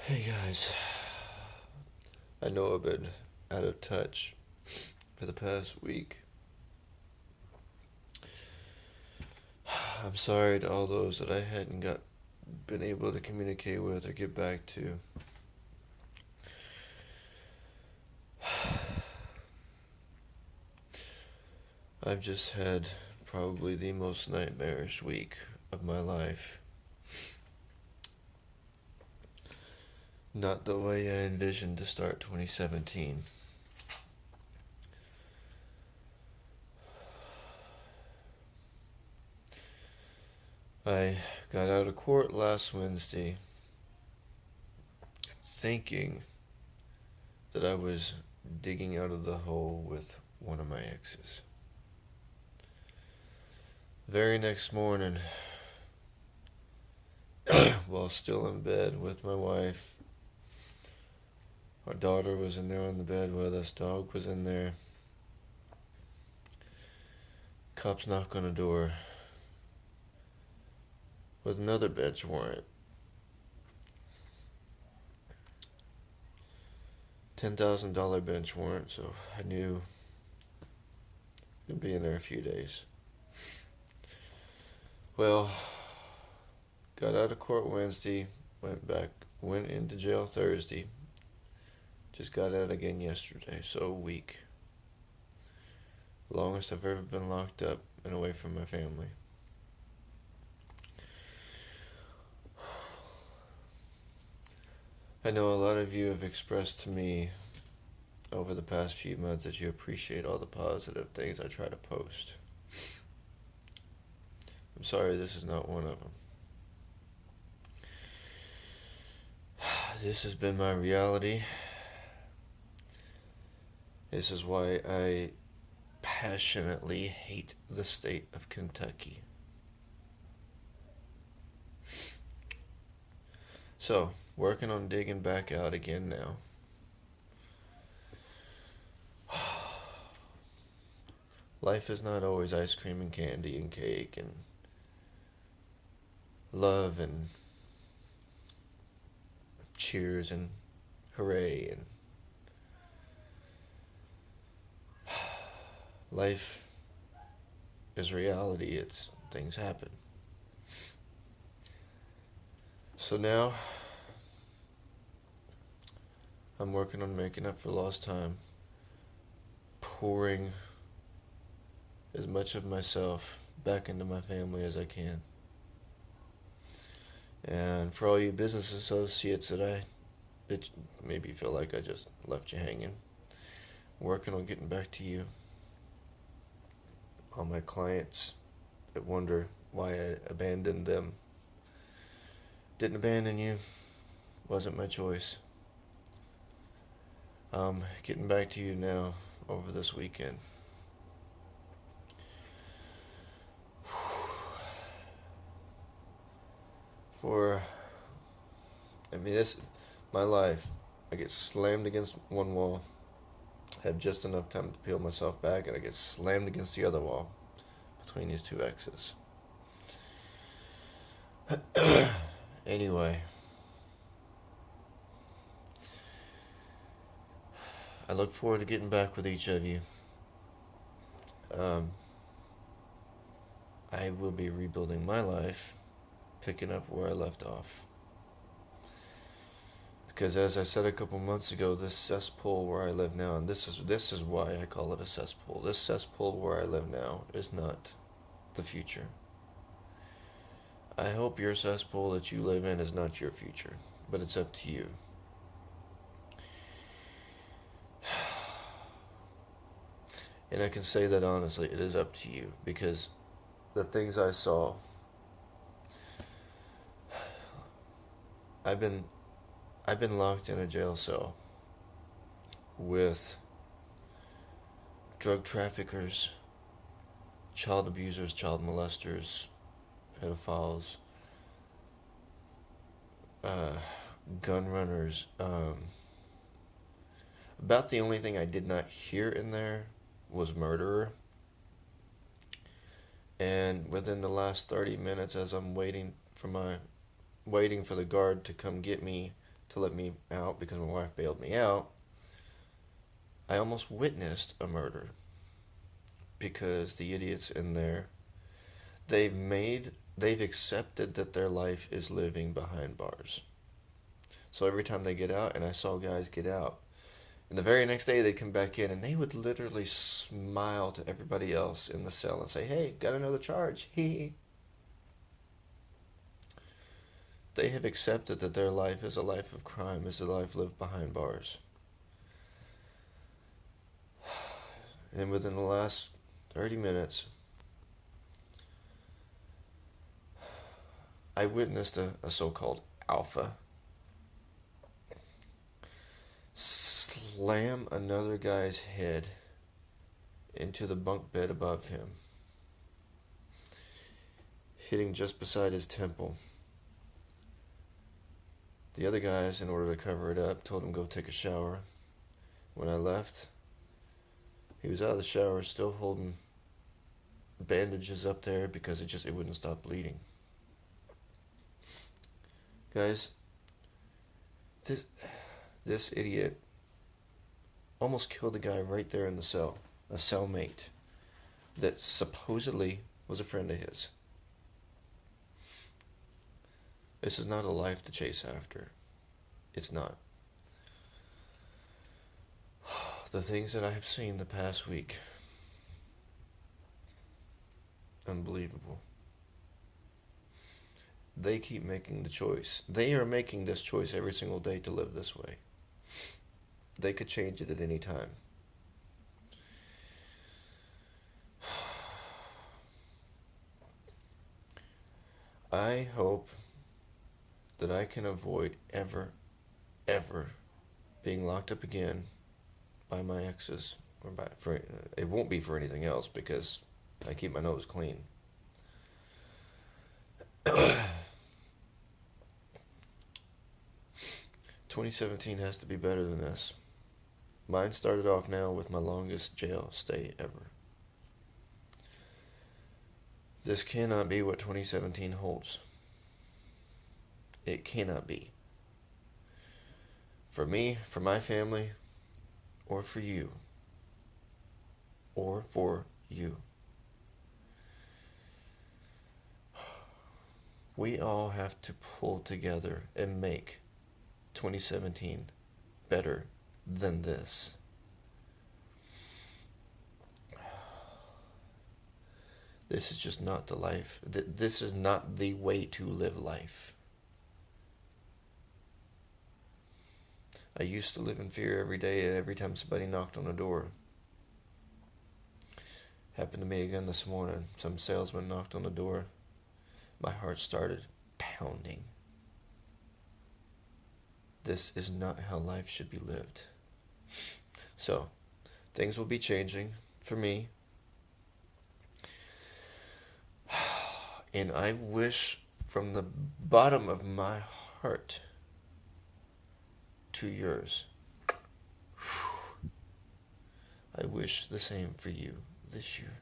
Hey guys, I know I've been out of touch for the past week. I'm sorry to all those that I hadn't got been able to communicate with or get back to. I've just had probably the most nightmarish week of my life. Not the way I envisioned to start 2017. I got out of court last Wednesday thinking that I was digging out of the hole with one of my exes. Very next morning, while still in bed with my wife, our daughter was in there on the bed with us, dog was in there. Cops knock on the door with another bench warrant. $10,000 bench warrant, so I knew I'd be in there a few days. Well, got out of court Wednesday, went into jail Thursday. Just got out again yesterday, so a week. Longest I've ever been locked up and away from my family. I know a lot of you have expressed to me over the past few months that you appreciate all the positive things I try to post. I'm sorry this is not one of them. This has been my reality. This is why I passionately hate the state of Kentucky. So, working on digging back out again now. Life is not always ice cream and candy and cake and love and cheers and hooray and life is reality. It's things happen. So now I'm working on making up for lost time, pouring as much of myself back into my family as I can. And for all you business associates that maybe feel like I just left you hanging, working on getting back to you. All my clients that wonder why I abandoned them. Didn't abandon you, wasn't my choice. Getting back to you now over this weekend. For, this, my life, I get slammed against one wall, have just enough time to peel myself back, and I get slammed against the other wall between these two exes. Anyway, I look forward to getting back with each of you. Um, I will be rebuilding my life, picking up where I left off. Because as I said a couple months ago, this cesspool where I live now, and this is why I call it a cesspool. This cesspool where I live now is not the future. I hope your cesspool that you live in is not your future, but it's up to you. And I can say that honestly, it is up to you because the things I saw, I've been locked in a jail cell with drug traffickers, child abusers, child molesters, pedophiles, uh, gun runners. About the only thing I did not hear in there was murderer. And within the last 30 minutes, as I'm waiting for the guard to come get me to let me out because my wife bailed me out, I almost witnessed a murder because the idiots in there, they've accepted that their life is living behind bars. So every time they get out, and I saw guys get out, and the very next day they'd come back in and they would literally smile to everybody else in the cell and say, "Hey, got another charge." Hee. They have accepted that their life is a life of crime, is a life lived behind bars. And within the last 30 minutes, I witnessed a so-called alpha slam another guy's head into the bunk bed above him, hitting just beside his temple. The other guys, in order to cover it up, told him go take a shower. When I left, he was out of the shower, still holding bandages up there because it wouldn't stop bleeding. Guys, this idiot almost killed the guy right there in the cell, a cellmate that supposedly was a friend of his. This is not a life to chase after. It's not. The things that I have seen the past week, unbelievable. They keep making the choice. They are making this choice every single day to live this way. They could change it at any time. I hope that I can avoid ever being locked up again by my exes, or it won't be for anything else because I keep my nose clean. 2017 has to be better than this. Mine started off now with my longest jail stay ever. This cannot be what 2017 holds. It cannot be. For me, for my family, or for you. Or for you. We all have to pull together and make 2017 better than this. This is just not the life. This is not the way to live life. I used to live in fear every day, every time somebody knocked on the door. Happened to me again this morning. Some salesman knocked on the door. My heart started pounding. This is not how life should be lived. So, things will be changing for me. And I wish from the bottom of my heart to yours, I wish the same for you this year.